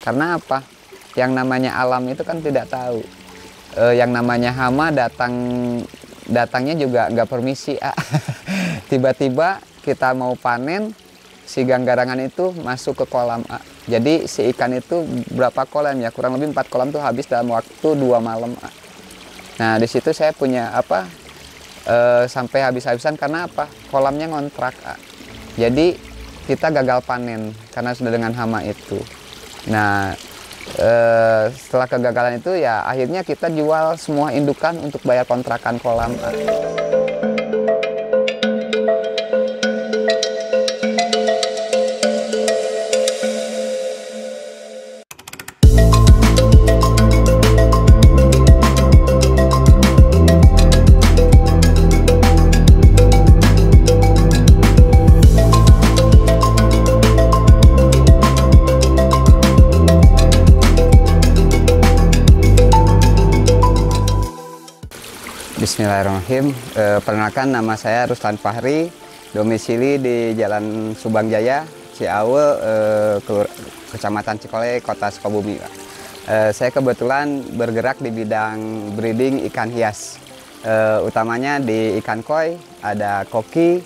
Karena apa? Yang namanya alam itu kan tidak tahu. Yang namanya hama datangnya juga nggak permisi. Tiba-tiba kita mau panen, si ganggarangan itu masuk ke kolam. Jadi si ikan itu berapa kolam ya? Kurang lebih 4 kolam tuh habis dalam waktu 2 malam. Nah di situ saya punya apa? Sampai habis-habisan karena apa? Kolamnya ngontrak. Jadi kita gagal panen karena sudah dengan hama itu. Nah setelah kegagalan itu ya akhirnya kita jual semua indukan untuk bayar kontrakan kolam. Bismillahirrahmanirrahim. Perkenalkan, nama saya Ruslan Fahri, domisili di Jalan Subang Jaya, Ciawe, Kecamatan Cikole, Kota Sukabumi. Saya kebetulan bergerak di bidang breeding ikan hias, utamanya di ikan koi, ada koki,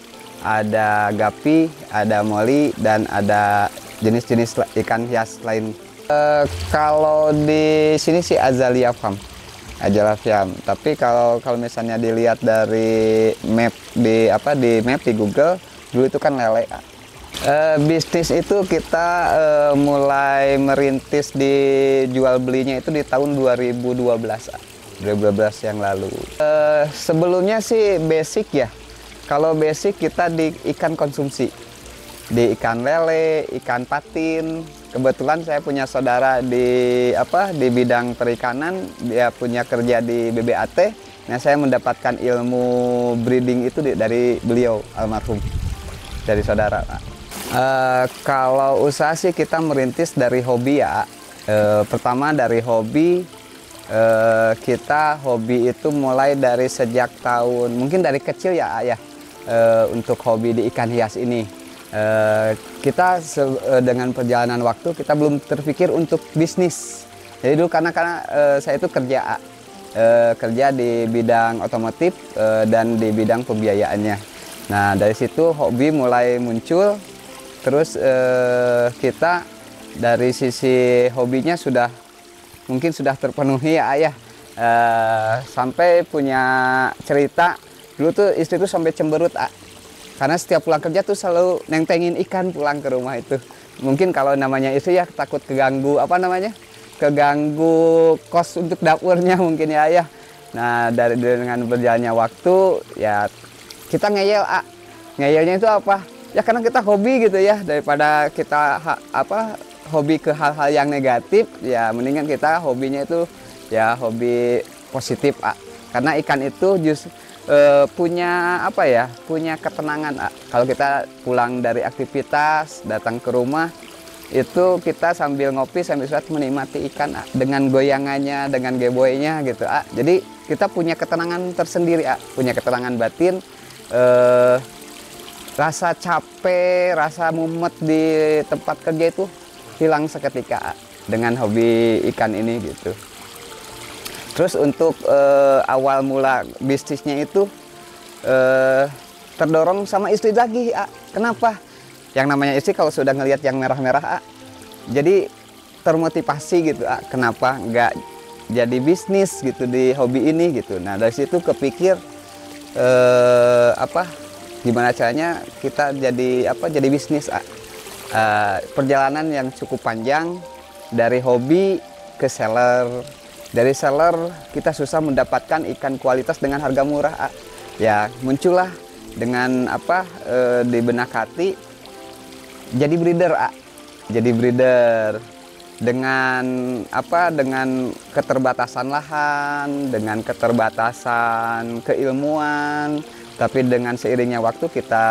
ada gapi, ada moli, dan ada jenis-jenis ikan hias lain. Kalau di sini sih Azalea Farm. Tapi kalau misalnya dilihat dari map di Google, dulu itu kan lele. Bisnis itu kita mulai merintis di jual belinya itu di tahun 2012 yang lalu. Sebelumnya sih basic ya. Kalau basic kita di ikan konsumsi, di ikan lele, ikan patin. Kebetulan saya punya saudara di bidang perikanan, dia punya kerja di BBAT. Nah, saya mendapatkan ilmu breeding itu dari beliau almarhum, dari saudara. Kalau usaha sih kita merintis dari hobi ya. Pertama dari hobi, kita hobi itu mulai dari sejak mungkin dari kecil ya ayah, untuk hobi di ikan hias ini. Kita dengan perjalanan waktu kita belum terpikir untuk bisnis. Jadi dulu karena saya itu kerja di bidang otomotif dan di bidang pembiayaannya. Nah dari situ hobi mulai muncul. Terus kita dari sisi hobinya mungkin sudah terpenuhi ya ayah. Sampai punya cerita dulu tuh istri tuh sampai cemberut. Karena setiap pulang kerja tuh selalu nentengin ikan pulang ke rumah itu. Mungkin kalau namanya istri ya takut keganggu keganggu kos untuk dapurnya mungkin ya ayah. Nah dengan berjalannya waktu ya kita ngeyel. Ngeyelnya itu apa? Ya karena kita hobi gitu ya, daripada kita hobi ke hal-hal yang negatif ya mendingan kita hobinya itu ya hobi positif. Karena ikan itu justru punya ketenangan. Kalau kita pulang dari aktivitas datang ke rumah itu kita sambil ngopi sambil menikmati ikan dengan goyangannya, dengan geboynya gitu. Jadi kita punya ketenangan tersendiri, punya ketenangan batin. Rasa capek, rasa mumet di tempat kerja itu hilang seketika dengan hobi ikan ini gitu. Terus untuk awal mula bisnisnya itu terdorong sama istri lagi. Kenapa? Yang namanya istri kalau sudah ngelihat yang merah-merah, jadi termotivasi gitu. Kenapa nggak jadi bisnis gitu di hobi ini gitu. Nah dari situ kepikir gimana caranya kita jadi bisnis. Perjalanan yang cukup panjang dari hobi ke seller. Dari seller kita susah mendapatkan ikan kualitas dengan harga murah. Ya muncullah dengan di benak hati jadi breeder. Jadi breeder dengan dengan keterbatasan lahan, dengan keterbatasan keilmuan. Tapi dengan seiringnya waktu kita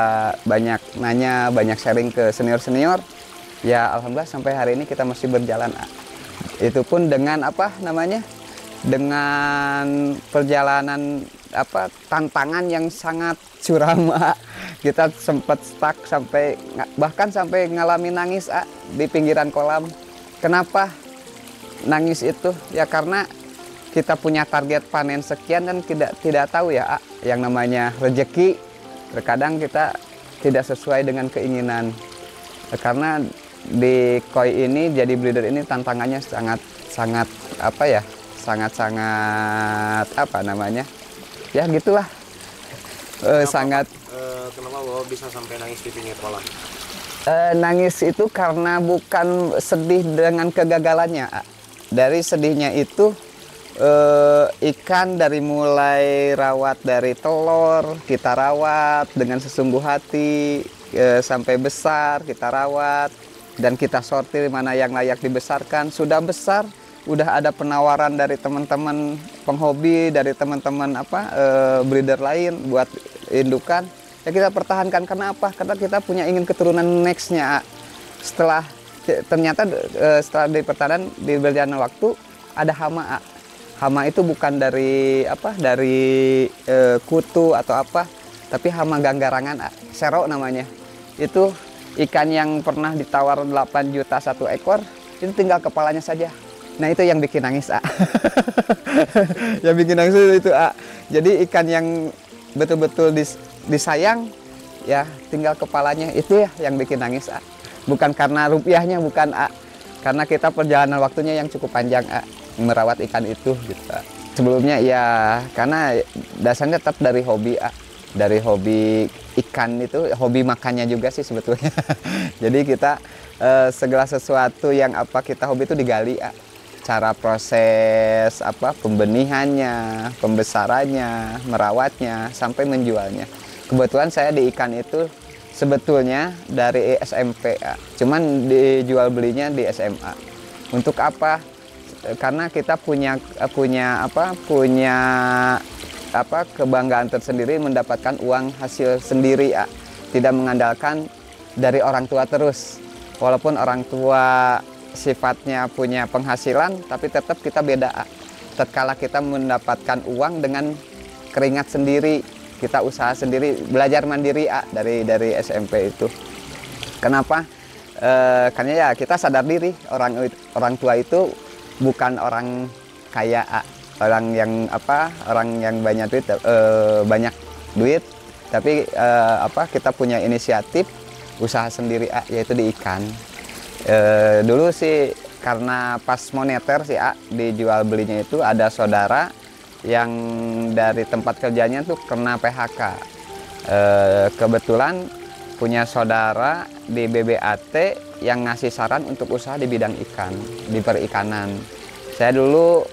banyak nanya, banyak sharing ke senior-senior. Ya alhamdulillah sampai hari ini kita masih berjalan. Itu pun dengan dengan perjalanan tantangan yang sangat curam. Kita sempat stuck bahkan sampai ngalamin nangis di pinggiran kolam Kenapa nangis itu? Ya karena kita punya target panen sekian dan tidak tahu ya yang namanya rezeki. Terkadang kita tidak sesuai dengan keinginan. Karena di koi ini jadi breeder ini tantangannya sangat apa ya? Sangat apa namanya? Ya gitulah. Sangat. Kenapa Bapak bisa sampai nangis di pinggir kolam? Nangis itu karena bukan sedih dengan kegagalannya. Dari sedihnya itu ikan dari mulai rawat dari telur kita rawat dengan sesungguh hati sampai besar kita rawat dan kita sortir mana yang layak dibesarkan. Sudah besar, udah ada penawaran dari teman-teman penghobi, dari teman-teman breeder lain buat indukan. Ya kita pertahankan. Kenapa? Karena kita punya ingin keturunan nextnya. Setelah ternyata setelah di pertanian di berjalan waktu ada hama. Hama itu bukan dari kutu atau apa, tapi hama ganggarangan, sero namanya. Itu ikan yang pernah ditawar 8 juta satu ekor, itu tinggal kepalanya saja. Nah itu yang bikin nangis yang bikin nangis itu Jadi ikan yang betul-betul disayang, ya tinggal kepalanya, itu ya yang bikin nangis Bukan karena rupiahnya, bukan karena kita perjalanan waktunya yang cukup panjang merawat ikan itu gitu. Sebelumnya ya karena dasarnya tetap dari hobi dari hobi ikan itu, hobi makannya juga sih sebetulnya. Jadi kita segala sesuatu yang kita hobi itu digali cara proses pembenihannya, pembesarannya, merawatnya sampai menjualnya. Kebetulan saya di ikan itu sebetulnya dari SMP, cuman dijual belinya di SMA. Untuk apa? Karena kita punya kebanggaan tersendiri mendapatkan uang hasil sendiri, tidak mengandalkan dari orang tua terus. Walaupun orang tua sifatnya punya penghasilan, tapi tetap kita beda. Tatkala kita mendapatkan uang dengan keringat sendiri, kita usaha sendiri, belajar mandiri dari SMP itu. Kenapa? Karena ya kita sadar diri, orang tua itu bukan orang kaya, orang yang banyak duit, tapi kita punya inisiatif usaha sendiri, yaitu di ikan. Dulu sih karena pas moneter sih dijual belinya itu ada saudara yang dari tempat kerjanya tuh kena PHK. Kebetulan punya saudara di BBAT yang ngasih saran untuk usaha di bidang ikan, di perikanan. Saya dulu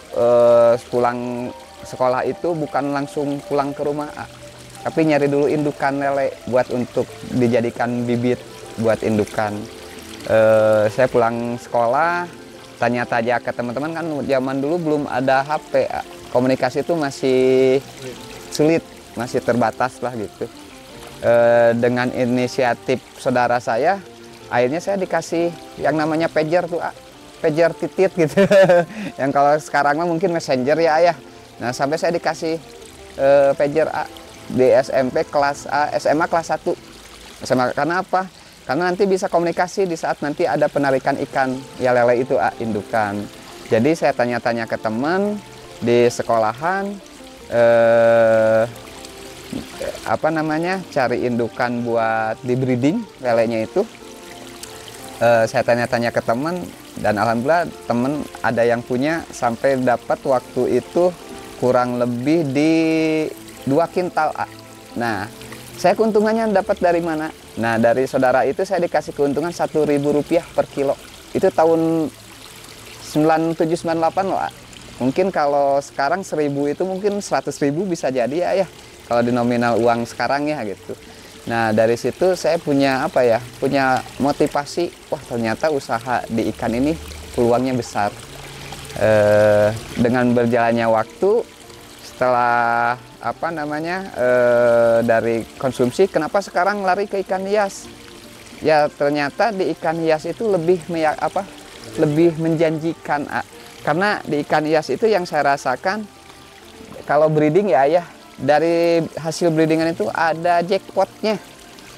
pulang sekolah itu bukan langsung pulang ke rumah, tapi nyari dulu indukan lele buat untuk dijadikan bibit buat indukan. Saya pulang sekolah, tanya-tanya ke teman-teman, kan zaman dulu belum ada HP, komunikasi itu masih sulit, masih terbatas lah gitu. Dengan inisiatif saudara saya, akhirnya saya dikasih yang namanya pager tuh, pager titit gitu. Yang kalau sekarang mah mungkin messenger ya. Nah sampai saya dikasih pager di SMP kelas SMA kelas 1. SMA karena apa? Karena nanti bisa komunikasi di saat nanti ada penarikan ikan ya lele itu indukan. Jadi saya tanya-tanya ke teman di sekolahan, cari indukan buat di breeding lelenya itu. Saya tanya-tanya ke teman dan alhamdulillah teman ada yang punya sampai dapat waktu itu kurang lebih di 2 kintal. Nah, saya keuntungannya dapat dari mana? Nah, dari saudara itu saya dikasih keuntungan Rp1.000 per kilo. Itu tahun 97-98 loh. Mungkin kalau sekarang 1.000 itu mungkin 100.000 bisa jadi ya. Kalau di nominal uang sekarang ya gitu. Nah, dari situ saya punya punya motivasi. Wah, ternyata usaha di ikan ini peluangnya besar. Dengan berjalannya waktu, setelah dari konsumsi, kenapa sekarang lari ke ikan hias? Ya ternyata di ikan hias itu lebih menjanjikan, karena di ikan hias itu yang saya rasakan kalau breeding ya dari hasil breedingan itu ada jackpotnya.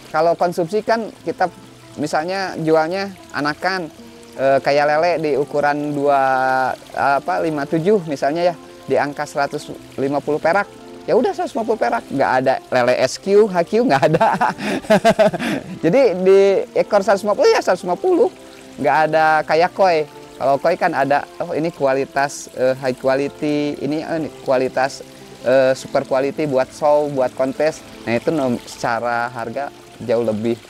Kalau konsumsi kan kita misalnya jualnya anakan, kayak lele di ukuran 57 misalnya ya, di angka 150 perak. Ya udah 150 perak, nggak ada lele SQ, HQ nggak ada. Jadi di ekor 150 ya 150, nggak ada kayak koi. Kalau koi kan ada, oh ini kualitas high quality, ini kualitas super quality buat show, buat kontes. Nah itu secara harga jauh lebih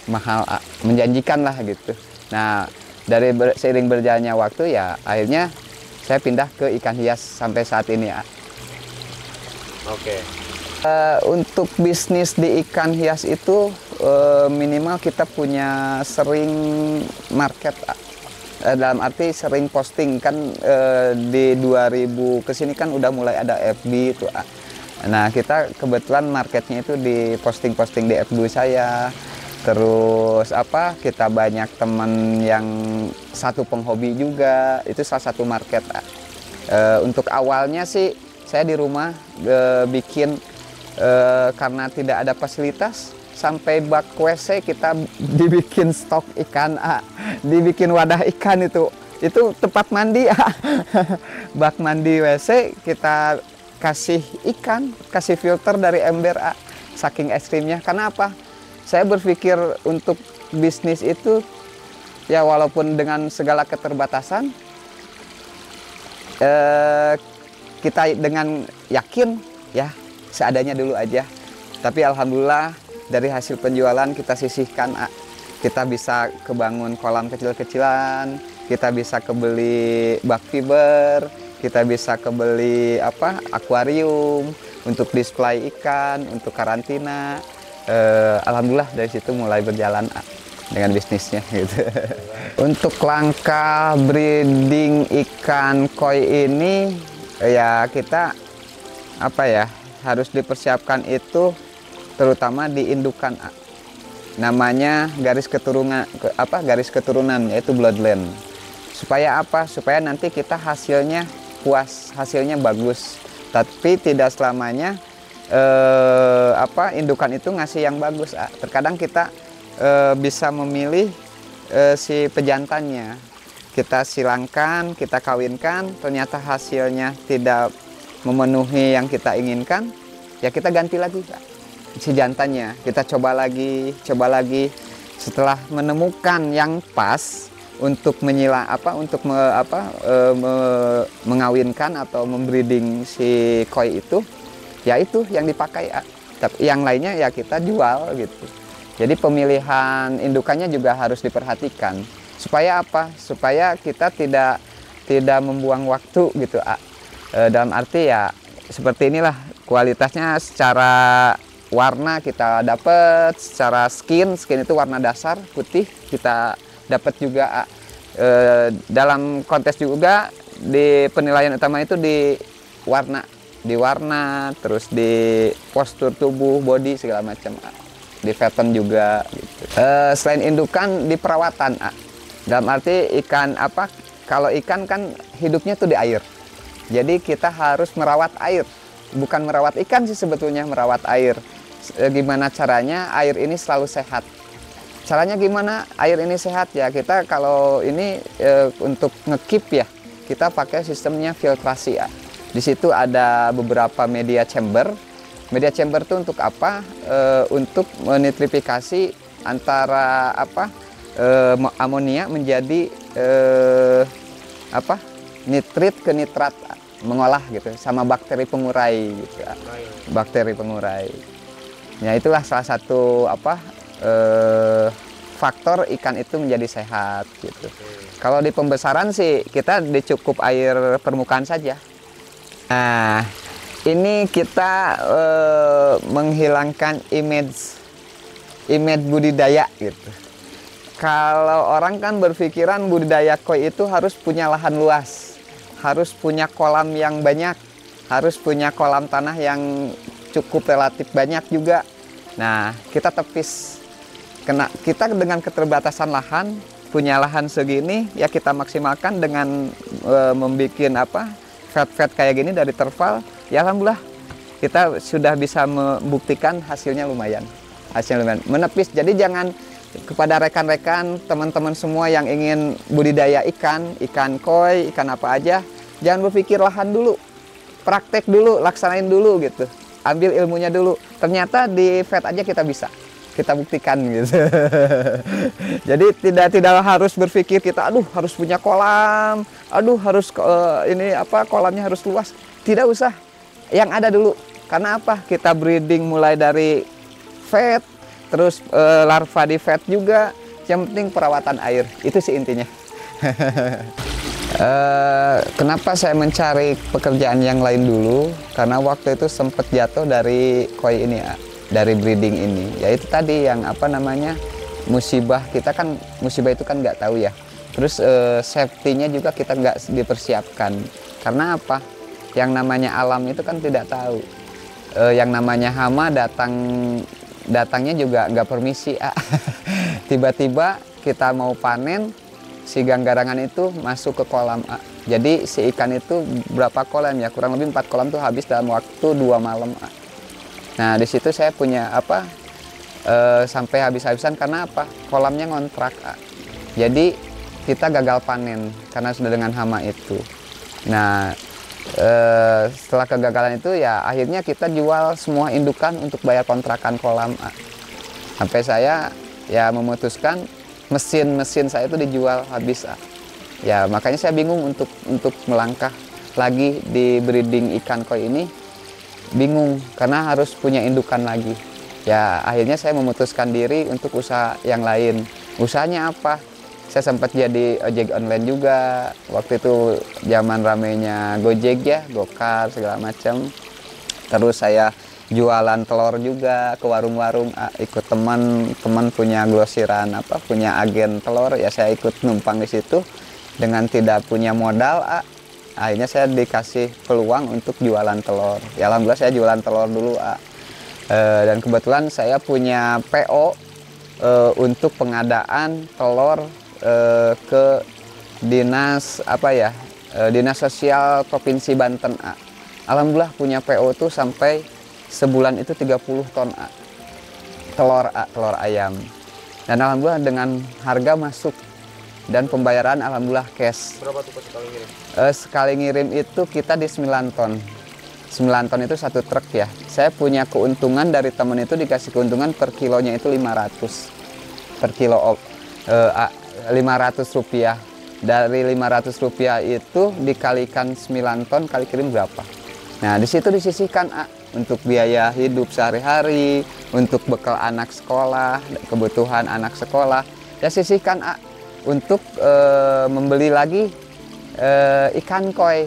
mahal, menjanjikan lah gitu. Nah dari seiring berjalannya waktu ya akhirnya saya pindah ke ikan hias sampai saat ini ya. Oke. Untuk bisnis di ikan hias itu minimal kita punya sering market, dalam arti sering posting kan. Di 2000 kesini kan udah mulai ada FB itu. Nah kita kebetulan marketnya itu di posting-posting di FB saya. Terus kita banyak teman yang satu penghobi juga, itu salah satu market. Untuk awalnya sih saya di rumah bikin, karena tidak ada fasilitas, sampai bak WC kita dibikin stok ikan, dibikin wadah ikan itu tempat mandi. Bak mandi WC kita kasih ikan, kasih filter dari ember, saking ekstrimnya. Karena apa? Saya berpikir untuk bisnis itu ya walaupun dengan segala keterbatasan, kita dengan yakin ya seadanya dulu aja. Tapi alhamdulillah dari hasil penjualan kita sisihkan, kita bisa kebangun kolam kecil-kecilan, kita bisa kebeli bak fiber, kita bisa kebeli akuarium untuk display ikan, untuk karantina. Alhamdulillah dari situ mulai berjalan dengan bisnisnya gitu. Untuk langkah breeding ikan koi ini ya kita harus dipersiapkan itu terutama di indukan. Namanya garis keturunan yaitu bloodline. Supaya apa? Supaya nanti kita hasilnya puas, hasilnya bagus. Tapi tidak selamanya indukan itu ngasih yang bagus. Terkadang kita bisa memilih si pejantannya, kita silangkan, kita kawinkan, ternyata hasilnya tidak memenuhi yang kita inginkan, ya kita ganti lagi si jantannya, kita coba lagi. Setelah menemukan yang pas untuk mengawinkan atau membreeding si koi itu, ya itu yang dipakai. Tapi yang lainnya ya kita jual gitu. Jadi pemilihan indukannya juga harus diperhatikan. Supaya apa? Supaya kita tidak membuang waktu gitu. Dalam arti ya seperti inilah kualitasnya, secara warna kita dapat, secara skin itu warna dasar putih kita dapat juga. Dalam kontes juga di penilaian utama itu di warna, terus di postur tubuh, body segala macam, di pattern juga gitu. Selain indukan di perawatan, dalam arti ikan kalau ikan kan hidupnya tuh di air, jadi kita harus merawat air, bukan merawat ikan sih sebetulnya, merawat air. Gimana caranya air ini selalu sehat? Caranya gimana air ini sehat ya? Kita kalau ini untuk ngekip ya, kita pakai sistemnya filtrasi ya. Di situ ada beberapa media chamber. Media chamber itu untuk apa? Untuk menitrifikasi antara amonia menjadi nitrit ke nitrat, mengolah gitu, sama bakteri pengurai gitu. Bakteri pengurai. Ya itulah salah satu faktor ikan itu menjadi sehat gitu. Kalau di pembesaran sih kita dicukup air permukaan saja. Nah, ini kita menghilangkan image budidaya gitu. Kalau orang kan berpikiran budidaya koi itu harus punya lahan luas, harus punya kolam yang banyak, harus punya kolam tanah yang cukup relatif banyak juga. Nah, kita tepis. Kita dengan keterbatasan lahan, punya lahan segini, ya kita maksimalkan dengan membuat vat kayak gini dari terpal. Ya alhamdulillah kita sudah bisa membuktikan hasilnya lumayan, menepis. Jadi kepada rekan-rekan, teman-teman semua yang ingin budidaya ikan koi, ikan apa aja, jangan berpikir lahan dulu, praktek dulu, laksanain dulu gitu, ambil ilmunya dulu. Ternyata di vet aja kita bisa, kita buktikan gitu. Jadi tidak harus berpikir kita, aduh harus punya kolam, aduh harus kolamnya harus luas. Tidak usah, yang ada dulu. Karena apa? Kita breeding mulai dari vet, terus larva di vet juga, yang penting perawatan air, itu sih intinya. Kenapa saya mencari pekerjaan yang lain dulu? Karena waktu itu sempat jatuh dari koi ini, dari breeding ini. Yaitu tadi yang musibah. Kita kan musibah itu kan nggak tahu ya. Terus safety-nya juga kita nggak dipersiapkan. Karena apa? Yang namanya alam itu kan tidak tahu. Yang namanya hama datangnya juga nggak permisi. Tiba-tiba kita mau panen, si ganggarangan itu masuk ke kolam. Jadi si ikan itu berapa kolam ya, kurang lebih 4 kolam tuh habis dalam waktu 2 malam. Nah di situ saya punya sampai habis-habisan. Karena apa? Kolamnya ngontrak. Jadi kita gagal panen karena sudah dengan hama itu. Nah setelah kegagalan itu ya akhirnya kita jual semua indukan untuk bayar kontrakan kolam. Sampai saya ya memutuskan mesin saya itu dijual habis. Ya makanya saya bingung untuk melangkah lagi di breeding ikan koi ini, bingung karena harus punya indukan lagi. Ya akhirnya saya memutuskan diri untuk usaha yang lain. Usahanya apa? Saya sempat jadi ojek online juga. Waktu itu zaman ramenya Gojek ya, Gokar segala macam. Terus saya jualan telur juga ke warung-warung. Ikut teman punya grosiran punya agen telur, ya saya ikut numpang di situ dengan tidak punya modal. Akhirnya saya dikasih peluang untuk jualan telur. Ya alhamdulillah saya jualan telur dulu. Dan kebetulan saya punya PO untuk pengadaan telur ke dinas dinas sosial Provinsi Banten. Alhamdulillah punya PO tuh sampai sebulan itu 30 ton telur ayam. Dan alhamdulillah dengan harga masuk dan pembayaran alhamdulillah cash. Berapa tuh sekali ngirim? Sekali ngirim itu kita di 9 ton. 9 ton itu 1 truk ya. Saya punya keuntungan dari temen itu, dikasih keuntungan per kilonya itu 500 per kilo. 500 rupiah. Dari 500 rupiah itu dikalikan 9 ton kali kirim berapa. Nah di situ disisihkan untuk biaya hidup sehari-hari, untuk bekal anak sekolah, kebutuhan anak sekolah. Ya sisihkan untuk membeli lagi ikan koi.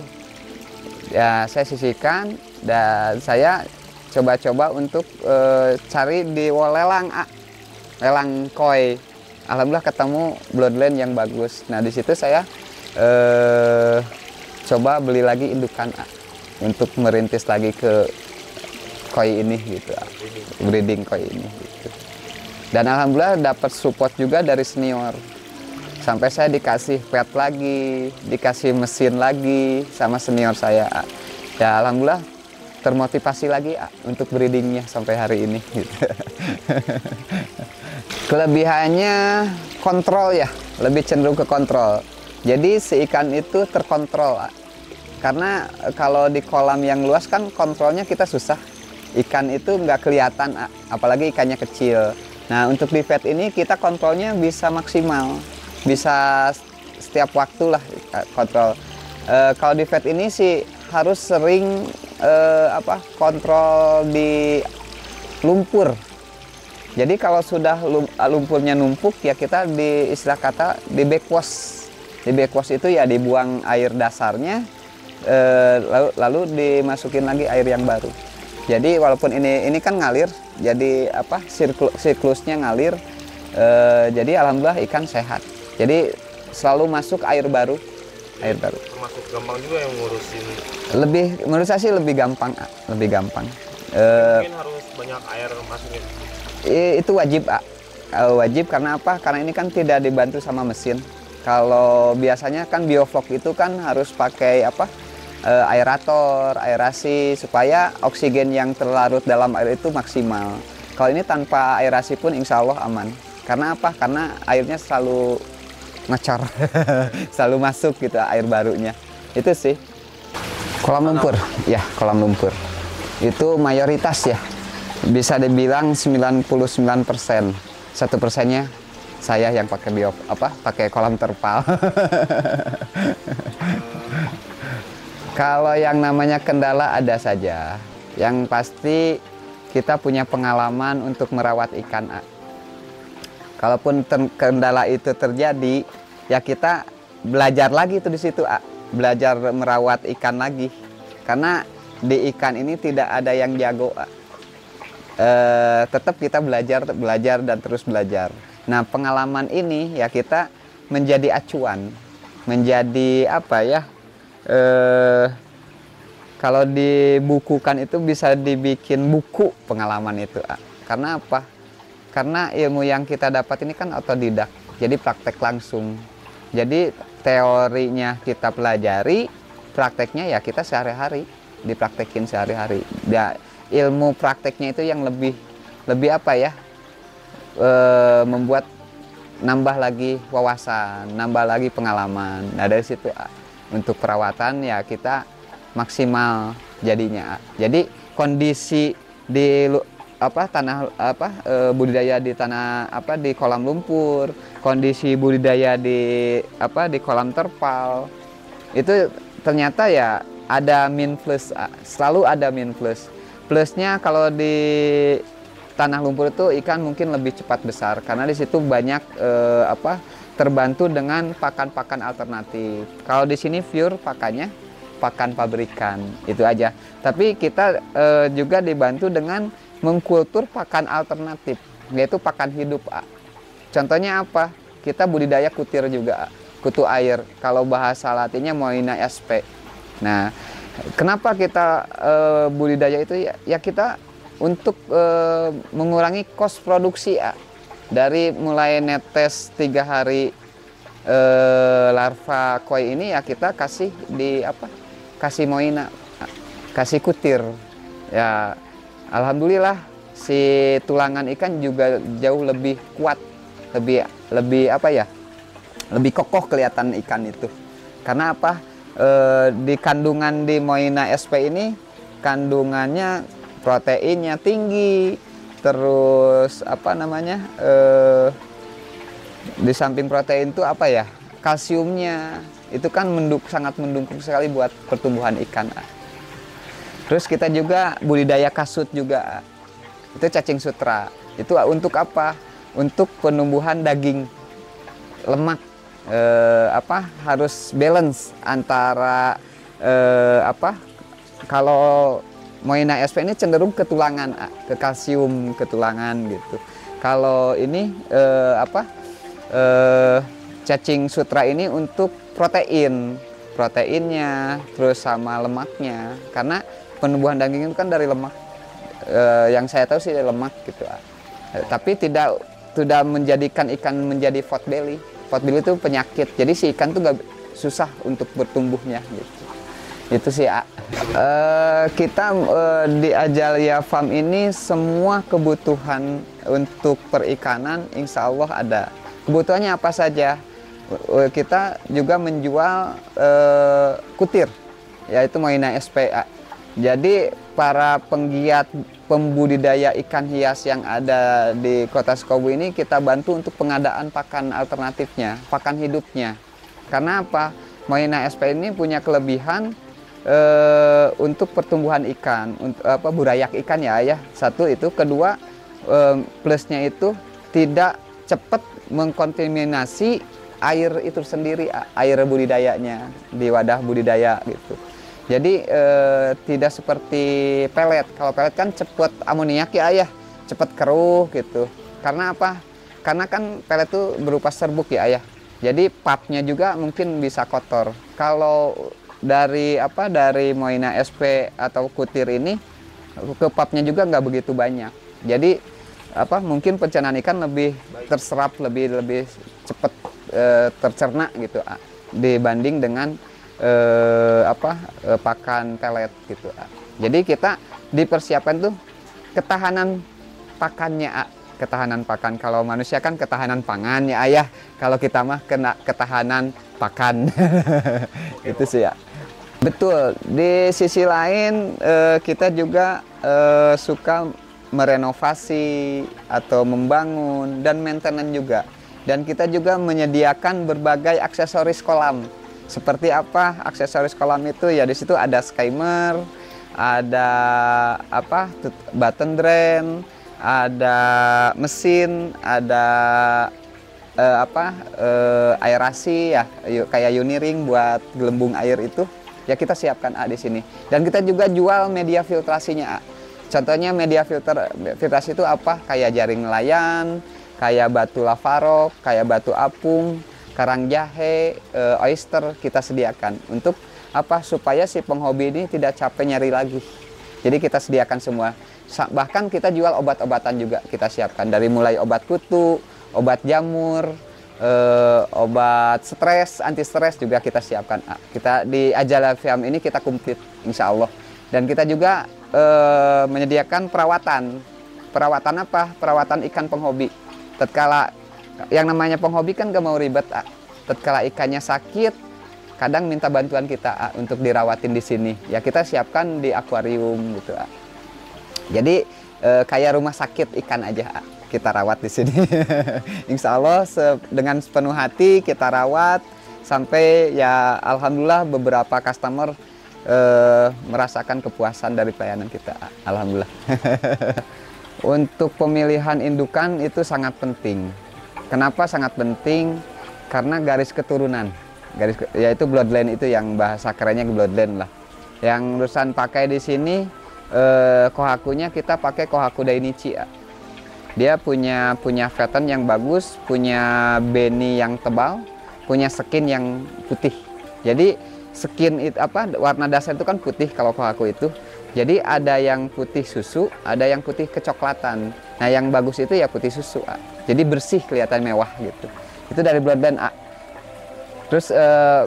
Ya saya sisihkan dan saya coba-coba untuk cari di lelang lelang koi. Alhamdulillah ketemu bloodline yang bagus. Nah di situ saya coba beli lagi indukan untuk merintis lagi ke koi ini gitu, breeding koi ini gitu. Dan alhamdulillah dapat support juga dari senior. Sampai saya dikasih pet lagi, dikasih mesin lagi sama senior saya. Ya alhamdulillah termotivasi lagi untuk breedingnya sampai hari ini gitu. Kelebihannya kontrol ya, lebih cenderung ke kontrol. Jadi si ikan itu terkontrol. Karena kalau di kolam yang luas kan kontrolnya kita susah. Ikan itu nggak kelihatan, apalagi ikannya kecil. Nah untuk di vet ini kita kontrolnya bisa maksimal, bisa setiap waktu lah kontrol. Kalau di vet ini sih harus sering kontrol di lumpur. Jadi kalau sudah lumpurnya numpuk ya kita di istilah kata di backwash. Di backwash itu ya dibuang air dasarnya, lalu dimasukin lagi air yang baru. Jadi walaupun ini kan ngalir, jadi siklusnya ngalir. Jadi alhamdulillah ikan sehat. Jadi selalu masuk air baru. Termasuk gampang juga yang ngurusin. Menurut saya sih lebih gampang. Mungkin harus banyak air masukin. Itu wajib, wajib karena apa? Karena ini kan tidak dibantu sama mesin. Kalau biasanya kan bioflok itu kan harus pakai aerator, aerasi supaya oksigen yang terlarut dalam air itu maksimal. Kalau ini tanpa aerasi pun insya Allah aman. Karena apa? Karena airnya selalu ngecor, selalu masuk gitu air barunya. Itu sih. Kolam lumpur, ya kolam lumpur. Itu mayoritas ya. Bisa dibilang 99%. 1%-nya saya yang pakai pakai kolam terpal. Kalau yang namanya kendala ada saja. Yang pasti kita punya pengalaman untuk merawat ikan. Kalaupun kendala itu terjadi, ya kita belajar lagi tuh di situ, belajar merawat ikan lagi. Karena di ikan ini tidak ada yang jago. Tetap kita belajar dan terus belajar. Nah, pengalaman ini ya kita menjadi acuan, menjadi apa ya? Kalau dibukukan itu bisa dibikin buku pengalaman itu. Karena apa? Karena ilmu yang kita dapat ini kan otodidak, jadi praktek langsung. Jadi teorinya kita pelajari, prakteknya ya kita sehari-hari, dipraktekin sehari-hari. Ya, ilmu prakteknya itu yang lebih apa ya, membuat nambah lagi wawasan, nambah lagi pengalaman. Nah dari situ untuk perawatan ya kita maksimal jadinya. Jadi kondisi di budidaya di tanah di kolam lumpur, kondisi budidaya di kolam terpal itu ternyata ya ada min plus, selalu ada min plus. Plusnya kalau di tanah lumpur itu ikan mungkin lebih cepat besar karena di situ banyak terbantu dengan pakan-pakan alternatif. Kalau di sini pure pakannya pakan pabrikan itu aja. Tapi kita juga dibantu dengan mengkultur pakan alternatif, yaitu pakan hidup. Contohnya apa? Kita budidaya kutir juga, kutu air. Kalau bahasa latinnya Moina sp. Nah, kenapa kita budidaya itu? Ya kita untuk mengurangi kos produksi. Dari mulai netes 3 hari larva koi ini ya kita kasih kasih Moina, kasih kutir. Ya alhamdulillah si tulangan ikan juga jauh lebih kuat, lebih lebih kokoh kelihatan ikan itu. Karena apa? Di kandungan di Moina sp ini kandungannya proteinnya tinggi, terus di samping protein itu kalsiumnya itu kan sangat mendukung sekali buat pertumbuhan ikan. Terus kita juga budidaya kasut juga, itu cacing sutra. Itu untuk apa? Untuk penumbuhan daging lemak. Harus balance antara kalau Moina sp ini cenderung ke tulangan, ke kalsium ke tulangan gitu. Kalau ini cacing sutra ini untuk proteinnya, terus sama lemaknya. Karena penumbuhan daging itu kan dari lemak. Yang saya tahu sih dari lemak gitu. Tapi tidak menjadikan ikan menjadi pot belly. Pot belly itu penyakit. Jadi si ikan tuh susah untuk bertumbuhnya gitu. Itu sih. Kita di Ajalia Farm ini semua kebutuhan untuk perikanan insya Allah ada. Kebutuhannya apa saja? Kita juga menjual kutir, yaitu Moina sp. Jadi para penggiat pembudidaya ikan hias yang ada di Kota Sukabumi ini kita bantu untuk pengadaan pakan alternatifnya, pakan hidupnya. Karena apa? Moina sp ini punya kelebihan untuk pertumbuhan ikan, untuk burayak ikan ya. Satu itu, kedua plusnya itu tidak cepat mengkontaminasi air itu sendiri, air budidayanya di wadah budidaya gitu. Jadi tidak seperti pelet. Kalau pelet kan cepat amoniak ya, cepat keruh gitu. Karena apa? Karena kan pelet itu berupa serbuk ya. Jadi papnya juga mungkin bisa kotor. Kalau dari Moina sp atau kutir ini ke papnya juga nggak begitu banyak. Jadi mungkin pencernaan ikan lebih terserap, lebih cepat tercerna gitu dibanding dengan pakan pelet gitu. Jadi kita dipersiapkan tuh ketahanan pakannya ketahanan pakan. Kalau manusia kan ketahanan pangan ya ayah. Kalau kita mah kena ketahanan pakan. Itu sih ya. Betul. Di sisi lain kita juga suka merenovasi atau membangun dan maintenance juga. Dan kita juga menyediakan berbagai aksesoris kolam. Seperti apa aksesoris kolam itu? Ya di situ ada skimmer, ada apa? Button drain, ada mesin, ada aerasi ya, kayak Uniring buat gelembung air itu. Ya kita siapkan di sini. Dan kita juga jual media filtrasinya. Contohnya media filtrasi itu apa? Kayak jaring nelayan, kayak batu lavarok, kayak batu apung, karang jahe, oyster kita sediakan. Untuk apa? Supaya si penghobi ini tidak capek nyari lagi. Jadi kita sediakan semua. Bahkan kita jual obat-obatan juga kita siapkan. Dari mulai obat kutu, obat jamur, obat stres, anti stres juga kita siapkan. Kita di Ajala Farm ini kita komplit, insya Allah. Dan kita juga menyediakan perawatan. Perawatan apa? Perawatan ikan penghobi. Tatkala yang namanya penghobi kan gak mau ribet. Tatkala ikannya sakit, kadang minta bantuan kita untuk dirawatin di sini. Ya kita siapkan di akuarium gitu. Jadi kayak rumah sakit ikan aja kita rawat di sini. Insya Allah dengan sepenuh hati kita rawat sampai ya alhamdulillah beberapa customer merasakan kepuasan dari pelayanan kita. Alhamdulillah. Untuk pemilihan indukan itu sangat penting. Kenapa sangat penting? Karena garis keturunan. Yaitu bloodline itu yang bahasa kerennya bloodline lah. Yang Ruslan pakai di sini kohakunya kita pakai kohaku Dainichi. Dia punya pattern yang bagus, punya beni yang tebal, punya skin yang putih. Jadi skin itu warna dasar itu kan putih kalau kohaku itu. Jadi ada yang putih susu, ada yang putih kecoklatan. Nah yang bagus itu ya putih susu. Jadi bersih, kelihatan mewah gitu. Itu dari bloodline A. Terus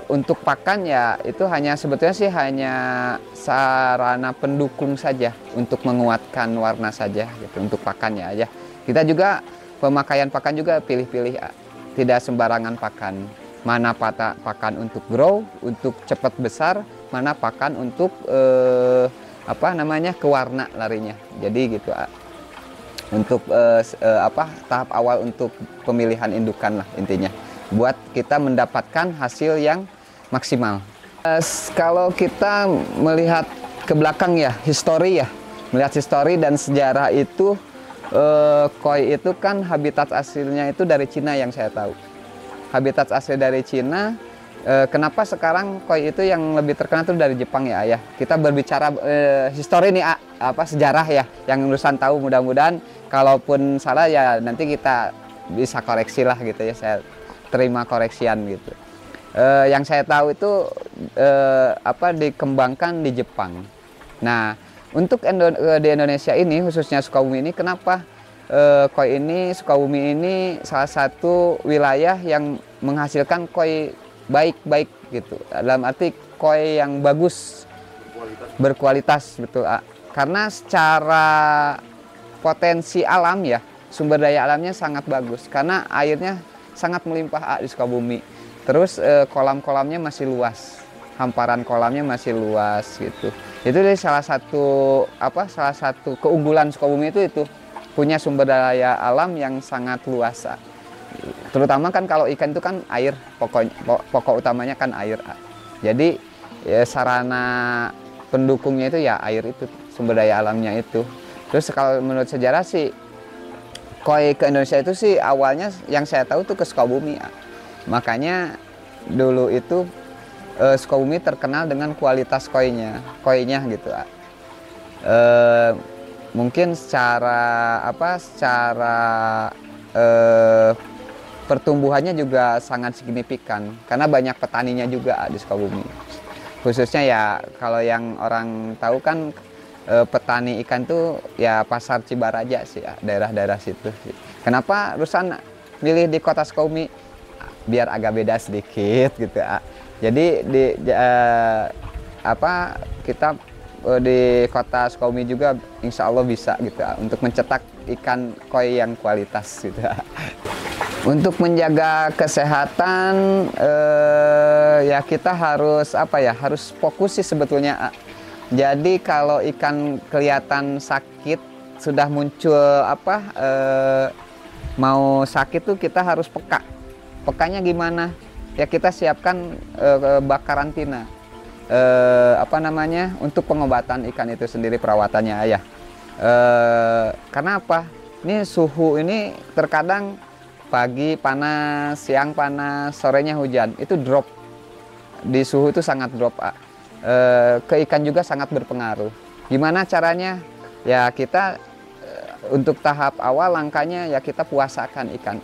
untuk pakan ya itu sebetulnya sih hanya sarana pendukung saja untuk menguatkan warna saja gitu untuk pakannya aja. Kita juga pemakaian pakan juga pilih-pilih, tidak sembarangan pakan. Mana pakan untuk grow, untuk cepat besar, mana pakan untuk ke warna larinya. Jadi gitu. Untuk tahap awal untuk pemilihan indukan lah intinya. Buat kita mendapatkan hasil yang maksimal. Kalau kita melihat ke belakang ya, melihat histori dan sejarah itu, koi itu kan habitat aslinya itu dari Cina yang saya tahu. Habitat asli dari Cina. Kenapa sekarang koi itu yang lebih terkenal itu dari Jepang ya ayah? Kita berbicara histori nih sejarah ya, yang Ruslan tahu. Mudah-mudahan kalaupun salah ya nanti kita bisa koreksi lah gitu ya. Saya terima koreksian gitu. Yang saya tahu itu dikembangkan di Jepang. Nah untuk di Indonesia ini khususnya Sukabumi ini kenapa koi ini Sukabumi ini salah satu wilayah yang menghasilkan koi baik-baik gitu, dalam arti koi yang bagus, berkualitas betul. Karena secara potensi alam ya, sumber daya alamnya sangat bagus karena airnya sangat melimpah di Sukabumi. Terus kolam-kolamnya masih luas, hamparan kolamnya masih luas gitu. Itu dari salah satu keunggulan Sukabumi itu punya sumber daya alam yang sangat luas. Terutama kan kalau ikan itu kan air, pokok utamanya kan air. Jadi ya, sarana pendukungnya itu ya air itu, sumber daya alamnya itu. Terus kalau menurut sejarah sih koi ke Indonesia itu sih awalnya yang saya tahu tuh ke Sukabumi. Makanya dulu itu Sukabumi terkenal dengan kualitas koinya gitu. Mungkin secara pertumbuhannya juga sangat signifikan karena banyak petaninya juga di Sukabumi. Khususnya ya kalau yang orang tahu kan petani ikan tuh ya pasar Cibaraja sih ya, daerah-daerah situ. Kenapa Ruslan milih di kota Sukabumi? Biar agak beda sedikit gitu. Jadi kita di kota Sukabumi juga insya Allah bisa gitu untuk mencetak ikan koi yang kualitas gitu. Untuk menjaga kesehatan ya kita harus harus fokus sih sebetulnya. Jadi kalau ikan kelihatan sakit sudah muncul mau sakit tuh kita harus peka. Pekanya gimana? Ya kita siapkan bak karantina. Untuk pengobatan ikan itu sendiri perawatannya ayah. Karena apa? Ini suhu ini terkadang pagi panas, siang panas, sorenya hujan, itu drop. Di suhu itu sangat drop. Ke ikan juga sangat berpengaruh. Gimana caranya? Ya kita untuk tahap awal langkahnya ya kita puasakan ikan.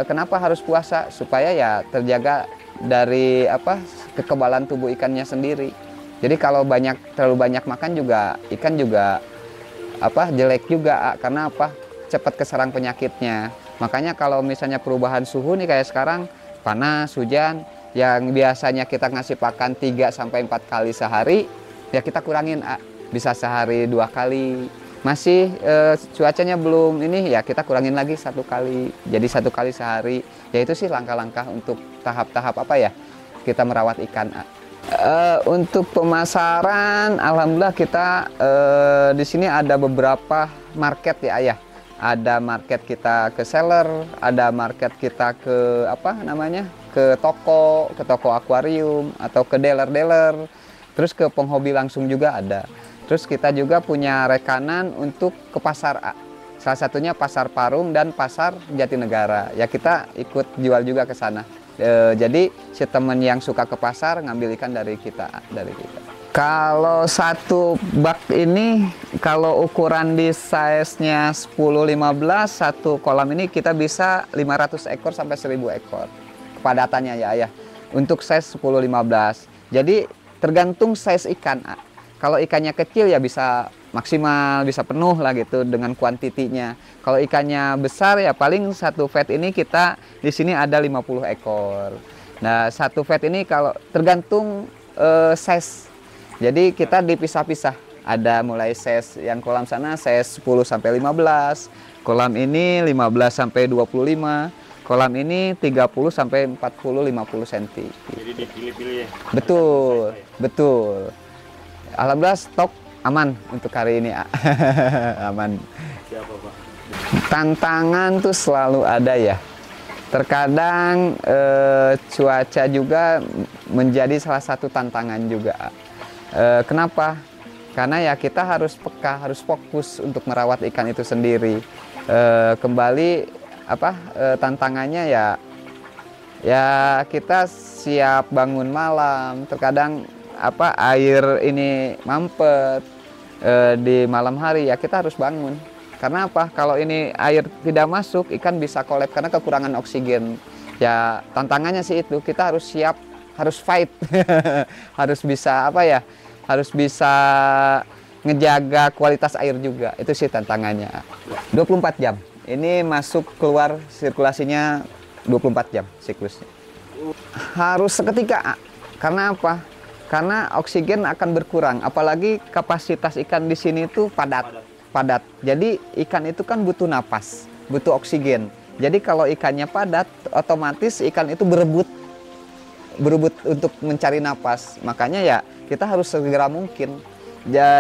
Kenapa harus puasa? Supaya ya terjaga dari kekebalan tubuh ikannya sendiri. Jadi kalau terlalu banyak makan juga ikan juga jelek juga karena cepat keserang penyakitnya. Makanya kalau misalnya perubahan suhu nih kayak sekarang panas, hujan, yang biasanya kita ngasih pakan 3 sampai 4 kali sehari, ya kita kurangin bisa sehari 2 kali. Masih cuacanya belum ini ya kita kurangin lagi 1 kali, jadi 1 kali sehari. Ya itu sih langkah-langkah untuk tahap-tahap kita merawat ikan. Untuk pemasaran, alhamdulillah kita di sini ada beberapa market ya ayah. Ada market kita ke seller, ada market kita ke ke toko akuarium atau ke dealer-dealer, terus ke penghobi langsung juga ada. Terus kita juga punya rekanan untuk ke pasar A. Salah satunya Pasar Parung dan Pasar Jatinegara. Ya kita ikut jual juga ke sana. Jadi si teman yang suka ke pasar ngambil ikan dari kita. Kalau satu bak ini, kalau ukuran di size-nya 10-15, satu kolam ini kita bisa 500 ekor sampai 1000 ekor. Kepadatannya ya ayah. Untuk size 10-15. Jadi tergantung size ikan. Kalau ikannya kecil ya bisa maksimal, bisa penuh lah gitu dengan kuantitinya. Kalau ikannya besar ya paling satu vat ini kita di sini ada 50 ekor. Nah, satu vat ini kalau tergantung size. Jadi kita dipisah-pisah. Ada mulai size yang kolam sana size 10 sampai 15, kolam ini 15 sampai 25, kolam ini 30 sampai 40 50 cm. Jadi dipilih-pilih ya. Betul, betul. Alhamdulillah stok aman untuk hari ini. Aman. Siapa Pak? Tantangan tuh selalu ada ya. Terkadang cuaca juga menjadi salah satu tantangan juga. Kenapa? Karena ya kita harus peka, harus fokus untuk merawat ikan itu sendiri. Kembali tantangannya ya kita siap bangun malam. Terkadang air ini mampet di malam hari ya kita harus bangun. Karena kalau ini air tidak masuk ikan bisa kolap karena kekurangan oksigen. Ya tantangannya sih itu, kita harus siap, harus fight. Harus bisa harus bisa ngejaga kualitas air juga. Itu sih tantangannya. 24 jam. Ini masuk keluar sirkulasinya 24 jam siklusnya. Harus seketika. Karena apa? Karena oksigen akan berkurang, apalagi kapasitas ikan di sini itu padat. Jadi ikan itu kan butuh napas, butuh oksigen. Jadi kalau ikannya padat, otomatis ikan itu berebut untuk mencari napas. Makanya ya kita harus segera mungkin.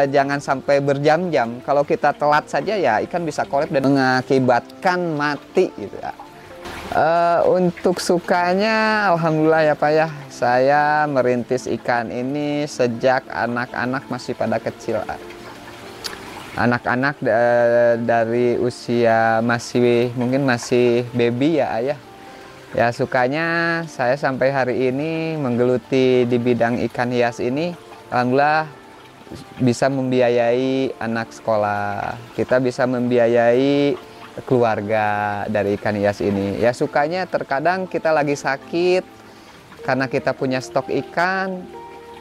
Jangan sampai berjam-jam. Kalau kita telat saja ya ikan bisa kolap dan mengakibatkan mati gitu ya. Untuk sukanya, alhamdulillah ya Pak ya, saya merintis ikan ini sejak anak-anak masih pada kecil. Anak-anak dari usia mungkin masih baby ya ayah. Ya sukanya saya sampai hari ini menggeluti di bidang ikan hias ini, alhamdulillah bisa membiayai anak sekolah, kita bisa membiayai keluarga dari ikan hias ini. Ya sukanya terkadang kita lagi sakit karena kita punya stok ikan,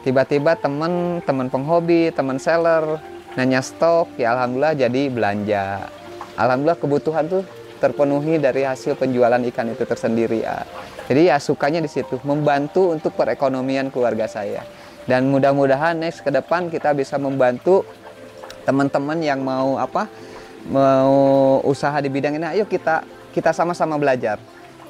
tiba-tiba teman penghobi, teman seller nanya stok, ya alhamdulillah jadi belanja. Alhamdulillah kebutuhan tuh terpenuhi dari hasil penjualan ikan itu tersendiri ya. Jadi ya sukanya di situ, membantu untuk perekonomian keluarga saya. Dan mudah-mudahan next ke depan kita bisa membantu teman-teman yang mau mau usaha di bidang ini. Ayo kita sama-sama belajar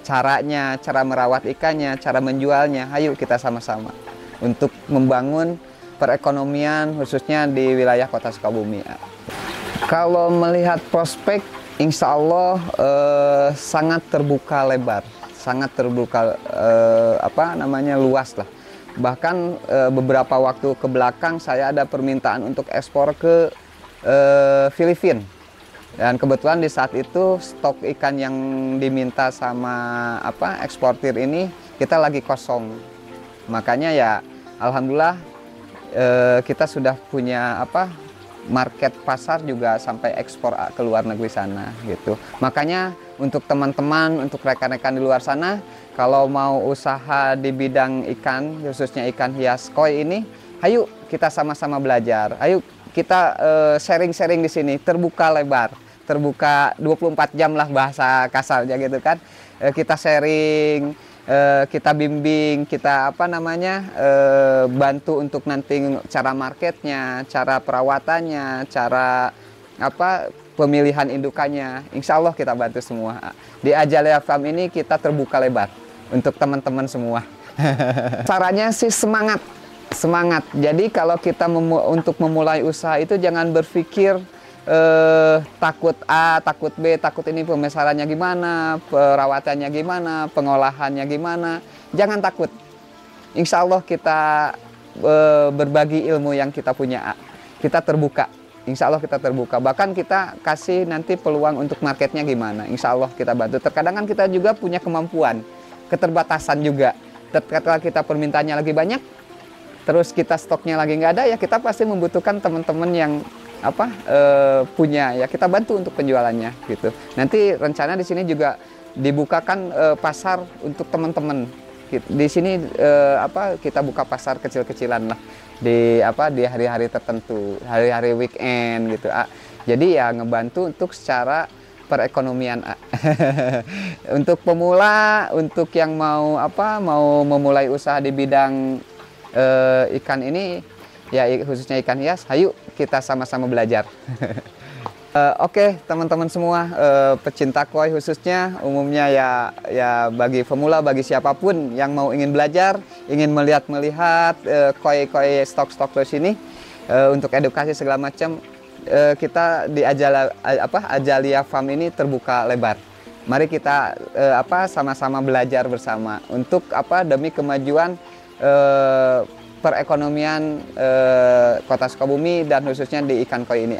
caranya, cara merawat ikannya, cara menjualnya. Ayo kita sama-sama untuk membangun perekonomian khususnya di wilayah Kota Sukabumi. Kalau melihat prospek, insya Allah sangat terbuka lebar, sangat terbuka luas lah. Bahkan beberapa waktu ke belakang saya ada permintaan untuk ekspor ke Filipina. Dan kebetulan di saat itu stok ikan yang diminta sama eksportir ini kita lagi kosong. Makanya ya alhamdulillah kita sudah punya market pasar juga sampai ekspor ke luar negeri sana gitu. Makanya untuk teman-teman, untuk rekan-rekan di luar sana, kalau mau usaha di bidang ikan, khususnya ikan hias koi ini, ayo kita sama-sama belajar. Ayo kita sharing-sharing di sini, terbuka lebar, terbuka 24 jam lah bahasa kasarnya gitu kan. Kita sharing, kita bimbing, kita bantu untuk nanti cara marketnya, cara perawatannya, cara pemilihan indukannya. Insya Allah kita bantu semua. Di Ajalia Farm ini kita terbuka lebar untuk teman-teman semua. Caranya sih semangat. Jadi kalau kita untuk memulai usaha itu jangan berpikir takut A, takut B, takut ini pemasarannya gimana, perawatannya gimana, pengolahannya gimana. Jangan takut. Insya Allah kita berbagi ilmu yang kita punya. Kita terbuka. Insya Allah kita terbuka. Bahkan kita kasih nanti peluang untuk marketnya gimana. Insya Allah kita bantu. Terkadang kan kita juga punya kemampuan, keterbatasan juga. Ketika kita permintaannya lagi banyak, terus kita stoknya lagi nggak ada, ya kita pasti membutuhkan teman-teman yang punya, ya kita bantu untuk penjualannya gitu. Nanti rencana di sini juga dibukakan pasar untuk teman-teman. Di sini kita buka pasar kecil-kecilan lah di hari-hari tertentu, hari-hari weekend gitu. Jadi ya ngebantu untuk secara perekonomian. Untuk pemula, untuk yang mau memulai usaha di bidang ikan ini, ya khususnya ikan hias, ayo kita sama-sama belajar. Oke, teman-teman semua, pecinta koi khususnya, umumnya ya bagi pemula, bagi siapapun yang ingin belajar, ingin melihat koi-koi stok-stok di sini, untuk edukasi segala macam, kita di Ajalia Farm ini terbuka lebar. Mari kita sama-sama belajar bersama untuk demi kemajuan perekonomian Kota Sukabumi dan khususnya di ikan koi ini.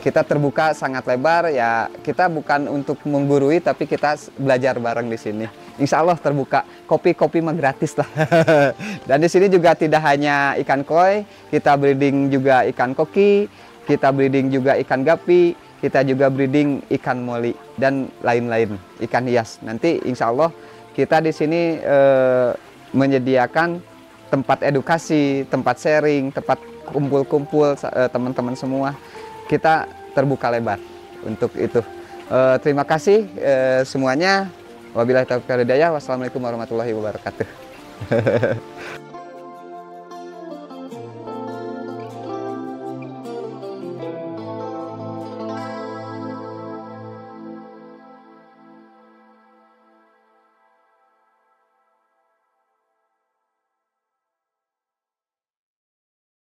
Kita terbuka sangat lebar, ya kita bukan untuk menggurui tapi kita belajar bareng di sini. Insya Allah terbuka, kopi mah gratis lah. Dan di sini juga tidak hanya ikan koi, kita breeding juga ikan koki, kita breeding juga ikan gapi, kita juga breeding ikan moli dan lain-lain, ikan hias. Nanti insya Allah kita di sini menyediakan tempat edukasi, tempat sharing, tempat kumpul-kumpul teman-teman semua. Kita terbuka lebar untuk itu. Terima kasih semuanya. Wabillahi taufiq wal hidayah. Wassalamualaikum warahmatullahi wabarakatuh.